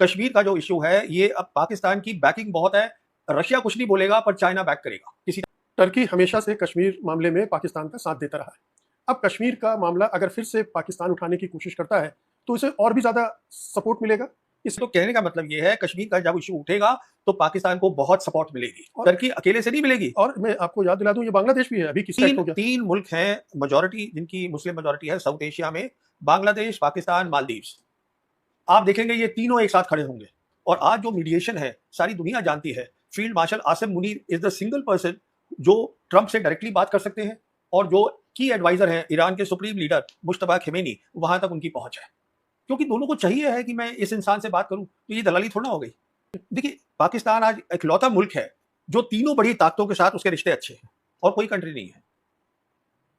कश्मीर का जो इश्यू है ये अब पाकिस्तान की बैकिंग बहुत है। रशिया कुछ नहीं बोलेगा पर चाइना बैक करेगा किसी। टर्की हमेशा से कश्मीर मामले में पाकिस्तान का साथ देता रहा है। अब कश्मीर का मामला अगर फिर से पाकिस्तान उठाने की कोशिश करता है तो इसे और भी ज्यादा सपोर्ट मिलेगा। इस तो कहने का मतलब ये है कश्मीर का जब इशू उठेगा तो पाकिस्तान को बहुत सपोर्ट मिलेगी, टर्की अकेले से नहीं मिलेगी। और मैं आपको याद दिला दूं ये बांग्लादेश भी है, अभी किसी हो गया। तीन मुल्क हैं मेजॉरिटी जिनकी मुस्लिम मेजॉरिटी है साउथ एशिया में, बांग्लादेश, पाकिस्तान, मालदीव्स। आप देखेंगे ये तीनों एक साथ खड़े होंगे। और आज जो मीडिएशन है सारी दुनिया जानती है, field marshal Asim Munir is the single person जो ट्रंप से डायरेक्टली बात कर सकते हैं और जो की एडवाइजर हैं ईरान के सुप्रीम लीडर मुश्तबा खमेनी, वहां तक उनकी पहुंच है। क्योंकि दोनों को चाहिए है कि मैं इस इंसान से बात करूं, तो ये दलाली थोड़ा हो गई। देखिए पाकिस्तान आज इकलौता मुल्क है जो तीनों बड़ी ताकतों के साथ उसके रिश्ते अच्छे हैं और कोई कंट्री नहीं है।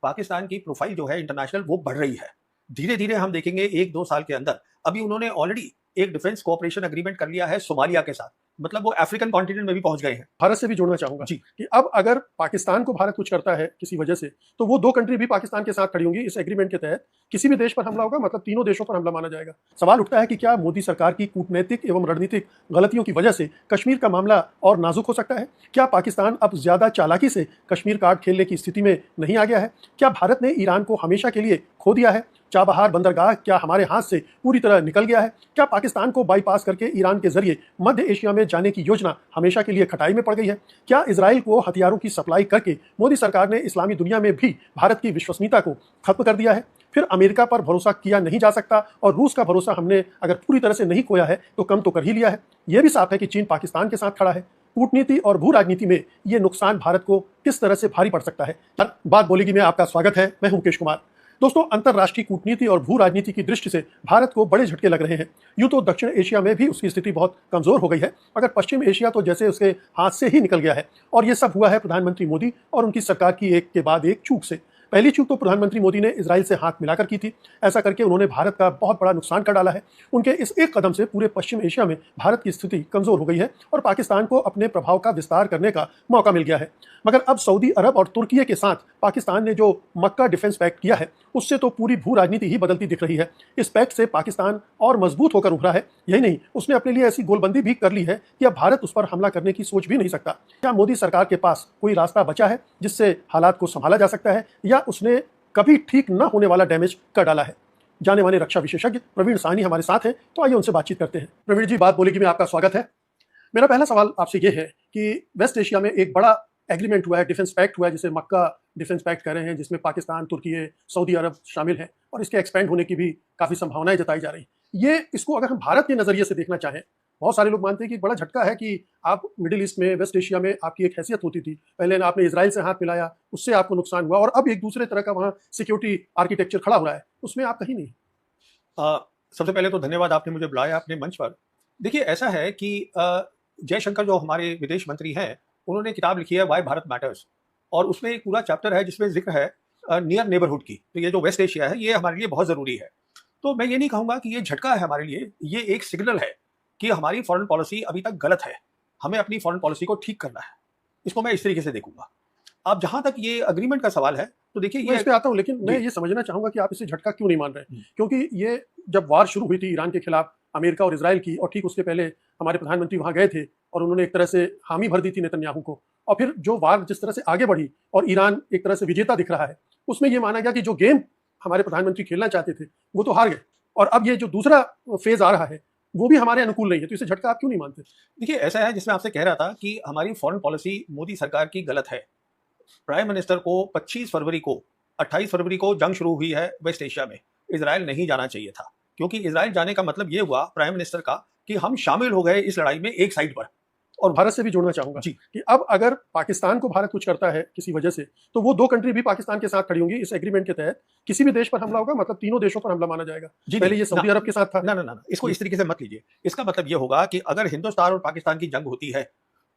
पाकिस्तान की प्रोफाइल जो है इंटरनेशनल वो बढ़ रही है धीरे धीरे। हम देखेंगे 1-2 साल के अंदर अभी उन्होंने ऑलरेडी एक डिफेंस कोऑपरेशन एग्रीमेंट कर लिया है सोमालिया के साथ, मतलब वो अफ्रीकन कॉन्टिनेंट में भी पहुंच गए हैं। भारत से भी जोड़ना चाहूंगा जी कि अब अगर पाकिस्तान को भारत कुछ करता है किसी वजह से तो वो दो कंट्री भी पाकिस्तान के साथ खड़ी होंगी इस एग्रीमेंट के तहत। किसी भी देश पर हमला होगा मतलब तीनों देशों पर हमला माना जाएगा। सवाल उठता है कि क्या मोदी सरकार की कूटनीतिक एवं रणनीतिक गलतियों की वजह से कश्मीर का मामला और नाजुक हो सकता है? क्या पाकिस्तान अब ज्यादा चालाकी से कश्मीर कार्ड खेलने की स्थिति में नहीं आ गया है? क्या भारत ने ईरान को हमेशा के लिए खो दिया है? चाबहार बंदरगाह क्या हमारे हाथ से पूरी तरह निकल गया है? क्या पाकिस्तान को बाईपास करके ईरान के जरिए मध्य एशिया में जाने की योजना हमेशा के लिए खटाई में पड़ गई है? क्या इजराइल को हथियारों की सप्लाई करके मोदी सरकार ने इस्लामी दुनिया में भी भारत की विश्वसनीयता को खत्म कर दिया है? फिर अमेरिका पर भरोसा किया नहीं जा सकता और रूस का भरोसा हमने अगर पूरी तरह से नहीं खोया है तो कम तो कर ही लिया है। यह भी साफ है कि चीन पाकिस्तान के साथ खड़ा है। कूटनीति और भू राजनीति में यह नुकसान भारत को किस तरह से भारी पड़ सकता है, बात बोलेगी में आपका स्वागत है। मैं हूं मुकेश कुमार। दोस्तों, अंतर्राष्ट्रीय कूटनीति और भू राजनीति की दृष्टि से भारत को बड़े झटके लग रहे हैं। यूं तो दक्षिण एशिया में भी उसकी स्थिति बहुत कमजोर हो गई है, मगर पश्चिम एशिया तो जैसे उसके हाथ से ही निकल गया है। और ये सब हुआ है प्रधानमंत्री मोदी और उनकी सरकार की एक के बाद एक चूक से। पहली चूक तो प्रधानमंत्री मोदी ने इजराइल से हाथ मिलाकर की थी। ऐसा करके उन्होंने भारत का बहुत बड़ा नुकसान कर डाला है। उनके इस एक कदम से पूरे पश्चिम एशिया में भारत की स्थिति कमजोर हो गई है और पाकिस्तान को अपने प्रभाव का विस्तार करने का मौका मिल गया है। मगर अब सऊदी अरब और तुर्की के साथ पाकिस्तान ने जो मक्का डिफेंस पैक्ट किया है उससे तो पूरी भू राजनीति ही बदलती दिख रही है। इस पैक्ट से पाकिस्तान और मजबूत होकर उभरा है। यही नहीं, उसने अपने लिए ऐसी गोलबंदी भी कर ली है कि अब भारत उस पर हमला करने की सोच भी नहीं सकता। क्या मोदी सरकार के पास कोई रास्ता बचा है जिससे हालात को संभाला जा सकता है, या उसने कभी ठीक न होने वाला डैमेज कर डाला है? जाने माने रक्षा विशेषज्ञ प्रवीण साहनी हमारे साथ हैं, तो आइए उनसे बातचीत करते हैं। प्रवीण जी, बात बोलेगी में आपका स्वागत है। मेरा पहला सवाल आपसे ये है कि वेस्ट एशिया में एक बड़ा एग्रीमेंट हुआ है, डिफेंस पैक्ट हुआ है, जिसे मक्का डिफेंस पैक्ट कह रहे हैं, जिसमें पाकिस्तान, तुर्की, सऊदी अरब शामिल है और इसके एक्सपेंड होने की भी काफी संभावनाएं जताई जा रही। ये इसको अगर हम भारत के नजरिए से देखना चाहें, बहुत सारे लोग मानते हैं कि बड़ा झटका है कि आप मिडिल ईस्ट में, वेस्ट एशिया में आपकी एक हैसियत होती थी। पहले ना आपने इजराइल से हाथ मिलाया, उससे आपको नुकसान हुआ, और अब एक दूसरे तरह का वहाँ सिक्योरिटी आर्किटेक्चर खड़ा हो रहा है, उसमें आप कहीं नहीं। सबसे पहले तो धन्यवाद, आपने मुझे बुलाया अपने मंच पर। देखिए, ऐसा है कि जयशंकर जो हमारे विदेश मंत्री हैं, उन्होंने किताब लिखी है वाई भारत मैटर्स, और उसमें एक पूरा चैप्टर है जिसमें जिक्र है नियर नेबरहुड की। तो ये जो वेस्ट एशिया है ये हमारे लिए बहुत ज़रूरी है। तो मैं ये नहीं कहूँगा कि ये झटका है हमारे लिए, ये एक सिग्नल है कि हमारी फॉरेन पॉलिसी अभी तक गलत है, हमें अपनी फॉरेन पॉलिसी को ठीक करना है। इसको मैं इस तरीके से देखूंगा। अब जहां तक ये अग्रीमेंट का सवाल है, तो देखिए मैं इस पे आता हूं, लेकिन मैं ये समझना चाहूंगा कि आप इसे झटका क्यों नहीं मान रहे? क्योंकि ये जब वार शुरू हुई थी ईरान के खिलाफ, अमेरिका और इजराइल की, और ठीक उसके पहले हमारे प्रधानमंत्री वहां गए थे और उन्होंने एक तरह से हामी भर दी थी नेतन्याहू को, और फिर जो वार जिस तरह से आगे बढ़ी और ईरान एक तरह से विजेता दिख रहा है, उसमें यह माना गया कि जो गेम हमारे प्रधानमंत्री खेलना चाहते थे वो तो हार गए, और अब ये जो दूसरा फेज आ रहा है वो भी हमारे अनुकूल नहीं है। तो इसे झटका आप क्यों नहीं मानते? देखिए, ऐसा है, जिसमें आपसे कह रहा था कि हमारी फॉरेन पॉलिसी मोदी सरकार की गलत है। प्राइम मिनिस्टर को 25 फरवरी को 28 फरवरी को जंग शुरू हुई है वेस्ट एशिया में, इजराइल नहीं जाना चाहिए था, क्योंकि इजराइल जाने का मतलब ये हुआ प्राइम मिनिस्टर का कि हम शामिल हो गए इस लड़ाई में एक साइड पर। और भारत से भी जोड़ना चाहूंगा जी कि अब अगर पाकिस्तान को भारत कुछ करता है किसी वजह से तो वो दो कंट्री भी पाकिस्तान के साथ खड़ी होंगी इस एग्रीमेंट के तहत। किसी भी देश पर हमला होगा मतलब तीनों देशों पर हमला माना जाएगा। पहले ये सऊदी अरब के साथ था। ना, इसको इस तरीके से मत लीजिए। इसका मतलब ये होगा कि अगर हिंदुस्तान और पाकिस्तान की जंग होती है,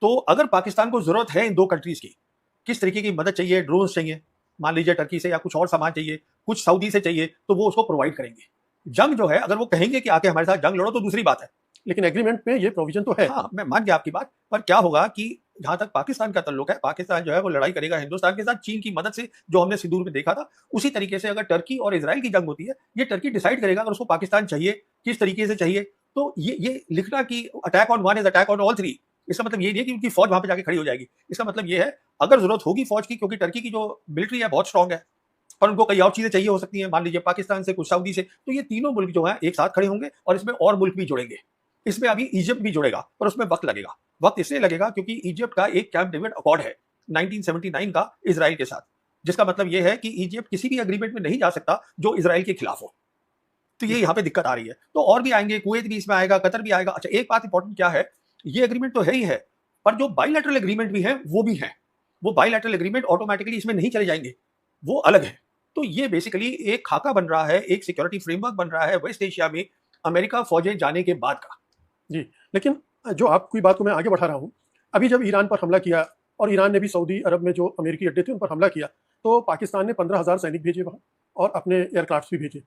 तो अगर पाकिस्तान को जरूरत है इन दो कंट्रीज की, किस तरीके की मदद चाहिए, ड्रोन चाहिए, मान लीजिए टर्की से, या कुछ और सामान चाहिए, कुछ सऊदी से चाहिए, तो वो उसको प्रोवाइड करेंगे। जंग जो है, अगर वो कहेंगे कि आके हमारे साथ जंग लड़ो, तो दूसरी बात है, लेकिन एग्रीमेंट में ये प्रोविजन तो है। हाँ, मैं मान गया आपकी बात, पर क्या होगा कि जहां तक पाकिस्तान का ताल्लुक है, पाकिस्तान जो है वो लड़ाई करेगा हिंदुस्तान के साथ चीन की मदद से, जो हमने सिंदूर में देखा था। उसी तरीके से अगर टर्की और इजराइल की जंग होती है, ये टर्की डिसाइड करेगा अगर उसको पाकिस्तान चाहिए, किस तरीके से चाहिए, तो ये लिखना कि attack on one is attack on all three, इसका मतलब ये नहीं है कि उनकी फौज वहां पे जाके खड़ी हो जाएगी। इसका मतलब ये है अगर जरूरत होगी फौज की, क्योंकि टर्की की जो मिलिट्री है बहुत स्ट्रांग है, पर उनको कई और चीजें चाहिए हो सकती हैं, मान लीजिए पाकिस्तान से, कुछ सऊदी से, तो ये तीनों मुल्क जो है एक साथ खड़े होंगे और इसमें और मुल्क भी जुड़ेंगे। इसमें अभी इजिप्ट भी जुड़ेगा, पर उसमें वक्त लगेगा। वक्त इसलिए लगेगा क्योंकि इजिप्ट का एक कैंप डेविड अकॉर्ड है 1979 का इजराइल के साथ, जिसका मतलब यह है कि इजिप्ट किसी भी एग्रीमेंट में नहीं जा सकता जो इजराइल के खिलाफ हो। तो ये यहाँ पे दिक्कत आ रही है। तो और भी आएंगे, कुवैत भी इसमें आएगा, कतर भी आएगा। अच्छा, एक बात इंपॉर्टेंट क्या है, ये एग्रीमेंट तो है ही है, पर जो बाइलैटरल एग्रीमेंट भी है वो भी है। वो बाइलैटरल एग्रीमेंट ऑटोमेटिकली इसमें नहीं चले जाएंगे, वो अलग है। तो ये बेसिकली एक खाका बन रहा है, एक सिक्योरिटी फ्रेमवर्क बन रहा है वेस्ट एशिया में अमेरिका फौजें जाने के बाद का। जी, लेकिन जो आपकी बात को मैं आगे बढ़ा रहा हूँ, अभी जब ईरान पर हमला किया और ईरान ने भी सऊदी अरब में जो अमेरिकी अड्डे थे उन पर हमला किया, तो पाकिस्तान ने 15,000 सैनिक भेजे वहाँ और अपने एयरक्राफ्ट भी भेजे।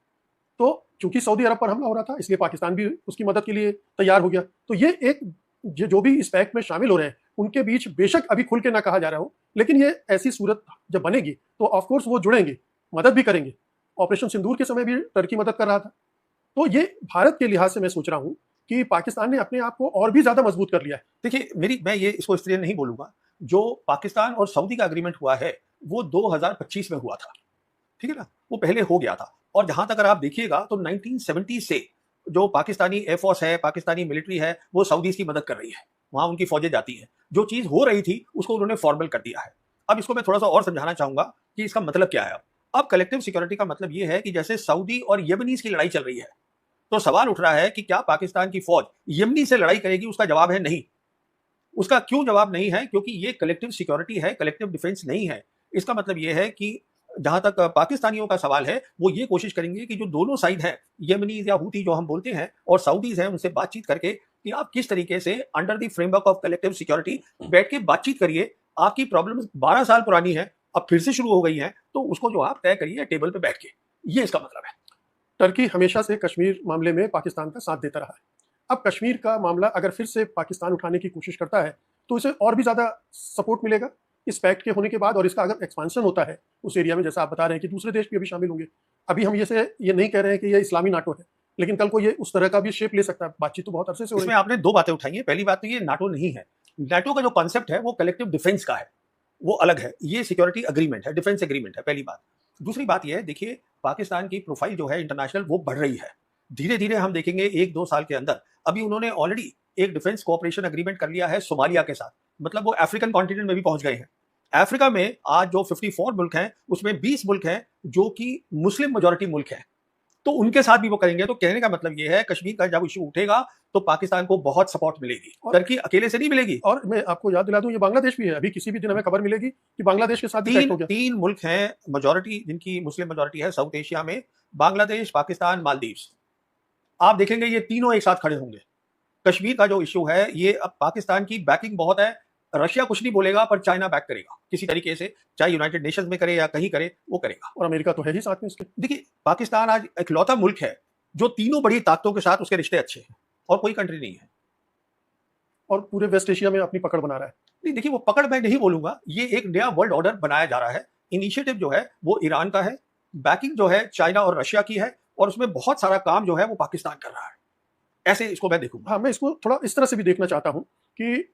तो चूंकि सऊदी अरब पर हमला हो रहा था, इसलिए पाकिस्तान भी उसकी मदद के लिए तैयार हो गया। तो ये एक जो भी इस पैक्ट में शामिल हो रहे हैं उनके बीच बेशक अभी खुल के ना कहा जा रहा हो, लेकिन ये ऐसी सूरत जब बनेगी तो ऑफकोर्स वो जुड़ेंगे, मदद भी करेंगे। ऑपरेशन सिंदूर के समय भी टर्की मदद कर रहा था। तो ये भारत के लिहाज से मैं सोच रहा हूँ कि पाकिस्तान ने अपने आप को और भी ज्यादा मजबूत कर लिया है। देखिए, मैं ये इसको इसलिए नहीं बोलूंगा, जो पाकिस्तान और सऊदी का एग्रीमेंट हुआ है वो 2025 में हुआ था, ठीक है ना, वो पहले हो गया था। और जहां तक अगर आप देखिएगा तो 1970 से जो पाकिस्तानी एयरफोर्स है, पाकिस्तानी मिलिट्री है, वो सऊदीज की मदद कर रही है, वहां उनकी फौजें जाती है। जो चीज हो रही थी उसको उन्होंने फॉर्मल कर दिया है। अब इसको मैं थोड़ा सा और समझाना चाहूंगा कि इसका मतलब क्या है। अब कलेक्टिव सिक्योरिटी का मतलब ये है कि जैसे सऊदी और यमनीज की लड़ाई चल रही है, तो सवाल उठ रहा है कि क्या पाकिस्तान की फौज यमनी से लड़ाई करेगी? उसका जवाब है नहीं। उसका क्यों जवाब नहीं है? क्योंकि ये कलेक्टिव सिक्योरिटी है, कलेक्टिव डिफेंस नहीं है। इसका मतलब ये है कि जहां तक पाकिस्तानियों का सवाल है, वो ये कोशिश करेंगे कि जो दोनों साइड है, यमनीज या हूती जो हम बोलते हैं और सऊदीज हैं, उनसे बातचीत करके कि आप किस तरीके से under the framework of collective security बैठ के बातचीत करिए। आपकी प्रॉब्लम 12 साल पुरानी है, अब फिर से शुरू हो गई है, तो उसको जो आप तय करिए टेबल पे बैठ के। ये इसका मतलब है। टर्की हमेशा से कश्मीर मामले में पाकिस्तान का साथ देता रहा है। अब कश्मीर का मामला अगर फिर से पाकिस्तान उठाने की कोशिश करता है तो इसे और भी ज़्यादा सपोर्ट मिलेगा इस पैक्ट के होने के बाद। और इसका अगर एक्सपांशन होता है उस एरिया में, जैसा आप बता रहे हैं कि दूसरे देश भी अभी शामिल होंगे, अभी हम ये नहीं कह रहे हैं कि ये इस्लामी नाटो है, लेकिन कल को ये उस तरह का भी शेप ले सकता है। बातचीत तो बहुत अरसे से हो रही इसमें है। आपने दो बातें उठाई हैं। पहली बात तो ये नाटो नहीं है। नाटो का जो कॉन्सेप्ट है वो कलेक्टिव डिफेंस का है, वो अलग है। ये सिक्योरिटी एग्रीमेंट है, डिफेंस एग्रीमेंट है, पहली बात। दूसरी बात यह है, देखिए पाकिस्तान की प्रोफाइल जो है इंटरनेशनल वो बढ़ रही है। धीरे धीरे हम देखेंगे 1-2 साल के अंदर। अभी उन्होंने ऑलरेडी एक डिफेंस कोऑपरेशन एग्रीमेंट कर लिया है सोमालिया के साथ, मतलब वो अफ्रीकन कॉन्टिनेंट में भी पहुंच गए हैं। अफ्रीका में आज जो 54 मुल्क हैं उसमें 20 मुल्क हैं जो कि मुस्लिम मेजोरिटी मुल्क हैं, तो उनके साथ भी वो करेंगे। तो कहने का मतलब ये है, कश्मीर का जब इशू उठेगा तो पाकिस्तान को बहुत सपोर्ट मिलेगी, टर्की अकेले से नहीं मिलेगी। और मैं आपको याद दिला दूं, ये बांग्लादेश भी है। अभी किसी भी दिन हमें खबर मिलेगी कि बांग्लादेश के साथ भी पैक्ट हो गया। 3 मुल्क हैं मेजोरिटी, जिनकी मुस्लिम मेजोरिटी है साउथ एशिया में, बांग्लादेश, पाकिस्तान, मालदीव्स। आप देखेंगे ये तीनों एक साथ खड़े होंगे। कश्मीर का जो इशू है ये अब पाकिस्तान की बैकिंग बहुत है। रशिया कुछ नहीं बोलेगा, पर चाइना बैक करेगा किसी तरीके से, चाहे यूनाइटेड नेशंस में करे या कहीं करे, वो करेगा। और अमेरिका तो है ही साथ में इसके। देखिए, पाकिस्तान आज इकलौता मुल्क है जो तीनों बड़ी ताकतों के साथ उसके रिश्ते अच्छे हैं, और कोई कंट्री नहीं है। और पूरे वेस्ट एशिया में अपनी पकड़ बना रहा है। नहीं, देखिए वो पकड़ मैं नहीं बोलूंगा, ये एक नया वर्ल्ड ऑर्डर बनाया जा रहा है। इनिशिएटिव जो है वो ईरान का है, बैकिंग जो है चाइना और रशिया की है, और उसमें बहुत सारा काम जो है वो पाकिस्तान कर रहा है। ऐसे इसको मैं देखूंगा। हाँ, मैं इसको थोड़ा इस तरह से भी देखना चाहता हूँ कि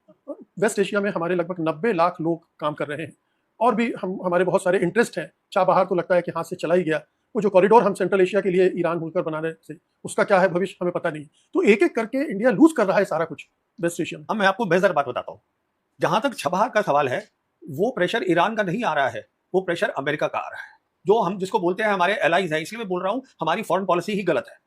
वेस्ट एशिया में हमारे लगभग 90 लाख लोग काम कर रहे हैं, और भी हमारे बहुत सारे इंटरेस्ट हैं। चाबहार तो लगता है कि हाथ से चला ही गया। वो जो कॉरिडोर हम सेंट्रल एशिया के लिए ईरान मिलकर बनाने से, उसका क्या है भविष्य हमें पता नहीं। तो एक एक करके इंडिया लूज कर रहा है सारा कुछ वेस्ट एशिया में। अब मैं आपको बेहतर बात बताता हूँ। जहां तक छबहार का सवाल है, वो प्रेशर ईरान का नहीं आ रहा है, वो प्रेशर अमेरिका का आ रहा है, जो हम जिसको बोलते हैं हमारे एलाइज है। इसलिए मैं बोल रहा हूं हमारी फॉरेन पॉलिसी ही गलत है।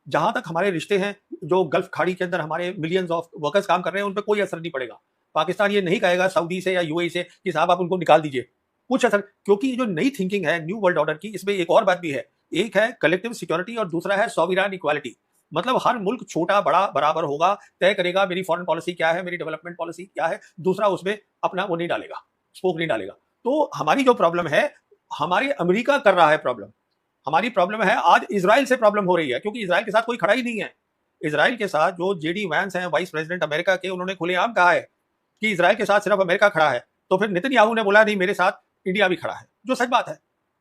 जहां तक हमारे रिश्ते हैं, जो गल्फ खाड़ी के अंदर हमारे मिलियंस ऑफ वर्कर्स काम कर रहे हैं, उन पर कोई असर नहीं पड़ेगा। पाकिस्तान ये नहीं कहेगा सऊदी से या यूएई से कि साहब आप उनको निकाल दीजिए, कुछ असर। क्योंकि ये जो नई थिंकिंग है न्यू वर्ल्ड ऑर्डर की, इसमें एक और बात भी है। एक है कलेक्टिव सिक्योरिटी और दूसरा है सॉवरेन इक्वालिटी। मतलब हर मुल्क छोटा बड़ा बराबर होगा, तय करेगा मेरी फॉरेन पॉलिसी क्या है, मेरी डेवलपमेंट पॉलिसी क्या है, दूसरा उसमें अपना वो नहीं डालेगा, स्पोक नहीं डालेगा। तो हमारी जो प्रॉब्लम है, हमारी अमेरिका कर रहा है प्रॉब्लम। हमारी प्रॉब्लम है आज इजराइल से प्रॉब्लम हो रही है, क्योंकि इजराइल के साथ कोई खड़ा ही नहीं है। इजराइल के साथ जो जेडी वैंस हैं, वाइस प्रेसिडेंट अमेरिका के, उन्होंने खुलेआम कहा है कि इजराइल के साथ सिर्फ अमेरिका खड़ा है। तो फिर नेतन्याहू ने बोला नहीं, मेरे साथ इंडिया भी खड़ा है, जो सच बात है।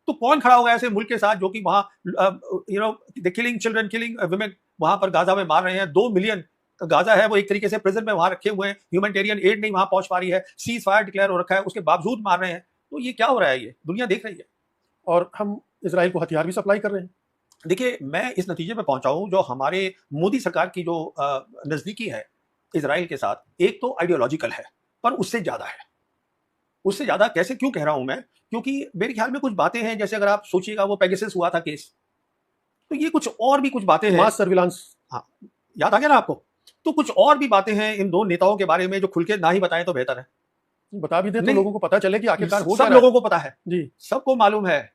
तो कौन खड़ा होगा ऐसे मुल्क के साथ जो कि वहां किलिंग चिल्ड्रन, किलिंग वुमेन, वहां पर गाजा में मार रहे हैं, 2 मिलियन गाजा है वो एक तरीके से प्रिजन में वहां रखे हुए हैं, ह्यूमैनिटेरियन एड नहीं वहां पहुंच पा रही है, सीज फायर डिक्लेयर हो रखा है, उसके बावजूद मार रहे हैं। तो ये क्या हो रहा है, ये दुनिया देख रही है। और हम इसराइल को हथियार भी सप्लाई कर रहे हैं। देखिए, मैं इस नतीजे पे पहुंचा हूं, जो हमारे मोदी सरकार की जो नजदीकी है इसराइल के साथ, एक तो आइडियोलॉजिकल है, पर उससे ज्यादा है। उससे ज्यादा कैसे, क्यों कह रहा हूं मैं, क्योंकि मेरे ख्याल में कुछ बातें हैं, जैसे अगर आप सोचिएगा वो पेगासस हुआ था केस, तो ये कुछ और भी कुछ बातें हैं। मास सर्विलांस, हाँ, याद आ गया ना आपको। तो कुछ और भी बातें हैं इन दो नेताओं के बारे में जो खुल के ना ही बताएं तो बेहतर है। बता भी दे तो नहीं, लोगों को पता चले कि आखिरकार हो क्या सब रहा है। लोगों को पता है जी, सबको मालूम है,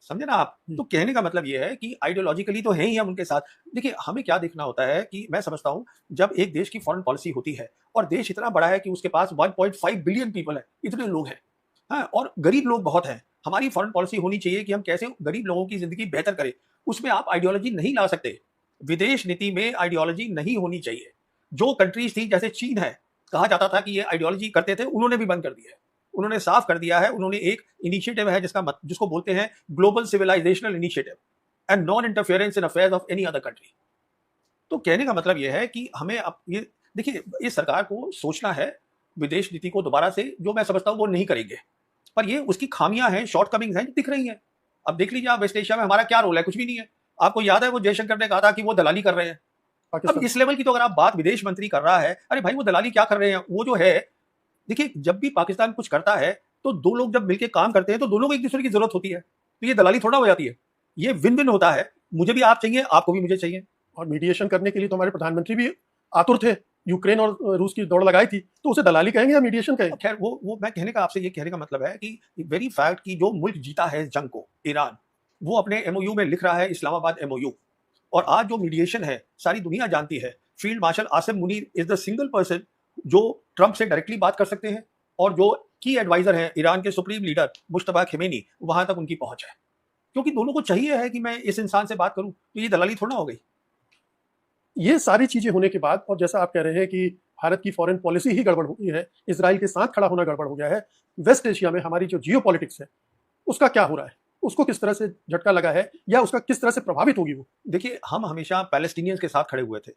समझे ना आप। जी। तो कहने का मतलब ये है कि आइडियोलॉजिकली तो है ही हम उनके साथ। देखिए, हमें क्या देखना होता है कि मैं समझता हूं, जब एक देश की फॉरेन पॉलिसी होती है और देश इतना बड़ा है कि उसके पास 1.5 बिलियन पीपल है, इतने लोग हैं, हाँ, और गरीब लोग बहुत हैं, हमारी फॉरेन पॉलिसी होनी चाहिए कि हम कैसे गरीब लोगों की जिंदगी बेहतर करें। उसमें आप आइडियोलॉजी नहीं ला सकते, विदेश नीति में आइडियोलॉजी नहीं होनी चाहिए। जो कंट्रीज थी, जैसे चीन है, कहा जाता था कि ये आइडियोलॉजी करते थे, उन्होंने भी बंद कर दिया है, उन्होंने साफ कर दिया है। उन्होंने एक इनिशिएटिव है जिसको बोलते हैं global civilisational initiative and non interference in affairs of any other country. तो कहने का मतलब यह है कि हमें अब ये देखिए, इस सरकार को सोचना है विदेश नीति को दोबारा से, जो मैं समझता हूं वो नहीं करेंगे, पर ये उसकी खामियां हैं, शॉर्टकमिंग्स हैं जो दिख रही हैं। अब देख लीजिए आप, वेस्ट एशिया में हमारा क्या रोल है, कुछ भी नहीं है। आपको याद है वो जयशंकर ने कहा था कि वो दलाली कर रहे हैं। अब पाकिस्तान इस लेवल की तो अगर आप बात विदेश मंत्री कर रहा है, अरे भाई वो दलाली क्या कर रहे हैं, वो जो है, देखिए जब भी पाकिस्तान कुछ करता है तो दो लोग जब मिलकर काम करते हैं तो दोनों को एक दूसरे की जरूरत होती है, तो ये दलाली थोड़ा हो जाती है, ये विन विन होता है। मुझे भी आप चाहिए, आपको भी मुझे चाहिए। और मीडिएशन करने के लिए तो हमारे प्रधानमंत्री भी आतुर थे। यूक्रेन और रूस की दौड़ लगाई थी, तो उसे दलाली कहेंगे या मीडिएशन कहेंगे? खैर वो मैं कहने का आपसे ये कहने का मतलब है कि वेरी फैक्ट कि जो मुल्क जीता है इस जंग को, ईरान, वो अपने एमओयू में लिख रहा है इस्लामाबाद एमओयू। और आज जो मीडिएशन है सारी दुनिया जानती है, field marshal Asim Munir is the single person जो ट्रंप से डायरेक्टली बात कर सकते हैं, और जो की एडवाइजर है ईरान के सुप्रीम लीडर मुश्तबा खेमेनी, वहां तक उनकी पहुंच है। क्योंकि दोनों को चाहिए है कि मैं इस इंसान से बात करूं, तो ये दलाली थोड़ा हो गई। ये सारी चीजें होने के बाद, और जैसा आप कह रहे हैं कि भारत की फॉरेन पॉलिसी ही गड़बड़ हो गई है, इसराइल के साथ खड़ा होना गड़बड़ हो गया है, वेस्ट एशिया में हमारी जो जियो पॉलिटिक्स है उसका क्या हो रहा है, उसको किस तरह से झटका लगा है या उसका किस तरह से प्रभावित होगी वो? देखिए, हम हमेशा पैलेस्टीनियंस के साथ खड़े हुए थे,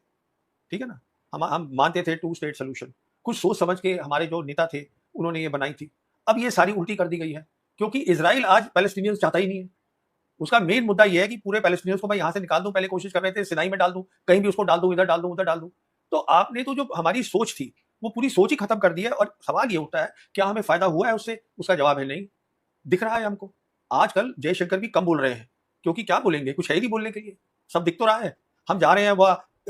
ठीक है ना। हम मानते थे 2 स्टेट सोल्यूशन, कुछ सोच समझ के हमारे जो नेता थे उन्होंने ये बनाई थी। अब ये सारी उल्टी कर दी गई है, क्योंकि इजराइल आज पैलेस्टीनियंस चाहता ही नहीं है। उसका मेन मुद्दा ये है कि पूरे पैलेस्टीनियंस को मैं यहाँ से निकाल दूं, पहले कोशिश कर रहे थे सिनाई में डाल दूं, कहीं भी उसको डाल दूं, इधर डाल दूं, उधर डाल दूं। तो आपने तो जो हमारी सोच थी वो पूरी सोच ही खत्म कर दी है। और सवाल ये उठता है, क्या हमें फायदा हुआ है उससे? उसका जवाब है नहीं। दिख रहा है हमको, आजकल जयशंकर भी कम बोल रहे हैं, क्योंकि क्या बोलेंगे, कुछ है ही नहीं बोलने के लिए, सब दिख तो रहा है। हम जा रहे हैं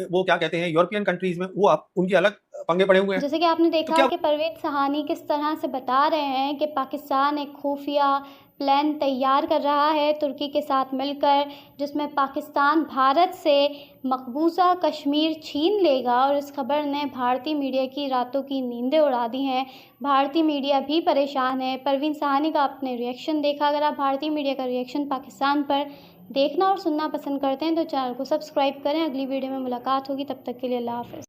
वो क्या कहते हैं यूरोपियन कंट्रीज में, वो उनकी अलग पंगे पड़े हुए हैं। जैसे कि आपने तो देखा क्या कि परवेज सहानी किस तरह से बता रहे हैं कि पाकिस्तान एक खुफिया प्लान तैयार कर रहा है तुर्की के साथ मिलकर, जिसमें पाकिस्तान भारत से मकबूजा कश्मीर छीन लेगा। और इस खबर ने भारतीय मीडिया की रातों की नींदें उड़ा दी हैं। भारतीय मीडिया भी परेशान है। परवीन सहानी का आपने रिएक्शन देखा। अगर आप भारतीय मीडिया का रिएक्शन पाकिस्तान पर देखना और सुनना पसंद करते हैं तो चैनल को सब्सक्राइब करें। अगली वीडियो में मुलाकात होगी, तब तक के लिए अल्लाह हाफ़िज़।